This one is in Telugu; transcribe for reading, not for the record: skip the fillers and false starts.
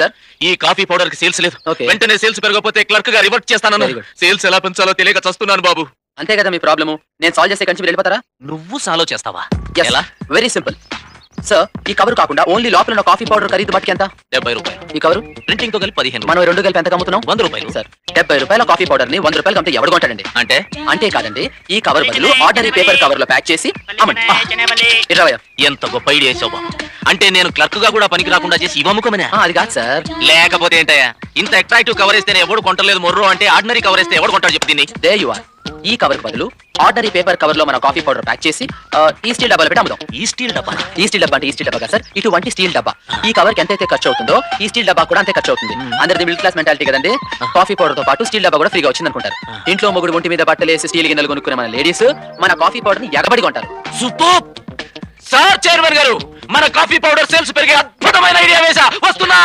సార్ ఈ కాఫీ పౌడర్ కి సేల్స్ లేదు. Okay. వెంటనే సేల్స్ పెరగకపోతే క్లర్క్ గా రివర్ట్ చేస్తాను. Very good. సేల్స్ ఎలా పెంచాలో తెలియక చస్తున్నాను బాబు. అంతే కదా మీ ప్రాబ్లము. నేను సాల్వ్ చేసే కంచి మీరు వెళ్ళిపోతారా? నువ్వు సాలో చేస్తావా? ఎలా? Very simple sir. ఈ కవర్ కాకుండా ఓన్లీ లోపల ఉన్న కాఫీ పౌడర్ ఖరీదు మట్టుకి ఎంత? 70 రూపాయలు. ఈ కవరు ప్రింటింగ్ తో కలిపి 15. మనం రెండు కలిపి ఎంత అమ్ముతున్నాం? 100 రూపాయలు. సార్ 70 రూపాయల కాఫీ పౌడర్ ని 100 రూపాయలు అమ్మితే ఎవడు కొంటాడండి? అంటే అంటే కాదండి, ఈ కవర్ బదులు ఆర్డరీ పేపర్ కవర్ లో ప్యాక్ చేసి అమ్మండి. ఇరవై. ఎంత గొప్ప ఐడియా వేసావు బాబు. అంటే నేను క్లర్క్ గా కూడా పనికి రాకుండా చేసి ఇవ్వముఖమనే. అది కాదు సార్. లేకపోతే ఏంటయ్యా, ఇంత అట్రాక్టివ్ కవర్ వేస్తేనే ఎవడు కొంటలేదు మొర్రో అంటే ఆర్డినరీ కవర్ వేస్తే ఎవడు కొంటాడు చెప్పు దీన్ని. There you are. ఈ కవర్ బదులు ఆర్డరీ పేపర్ కవర్ లో మన కాఫీ పౌడర్ ప్యాక్ చేసి ఈ స్టీల్ డబ్బాలో పెట్టి అమ్ముదాం. ఈ స్టీల్ డబ్బా? ఈ స్టీల్ డబ్బా అంటే ఈ స్టీల్ డబ్బా కదా సార్, ఇటువంటి స్టీల్ డబ్బా. ఈ కవర్ కి ఎంతైతే ఖర్చు అవుతుందో ఈ స్టీల్ డబ్బా కూడా అంతే ఖర్చు అవుతుంది. అందరిది మిడిల్ క్లాస్ మెంటాలిటీ కదండి. కాఫీ పౌడర్ తో పాటు స్టీల్ డబ్బా కూడా ఫ్రీగా వచ్చింది అనుకుంటారు. ఇంట్లో మొగుడు ఒంటి మీద బట్టలేసి స్టీల్ గిన్నెలు కొనుక్కునే మన లేడీస్ మన కాఫీ పౌడర్ ని ఎగబడి కొంటారు. Super sir. చైర్మన్ గారు, మన కాఫీ పౌడర్ సేల్స్ పెరిగే అద్భుతమైన ఐడియా వేసా. వస్తున్నా.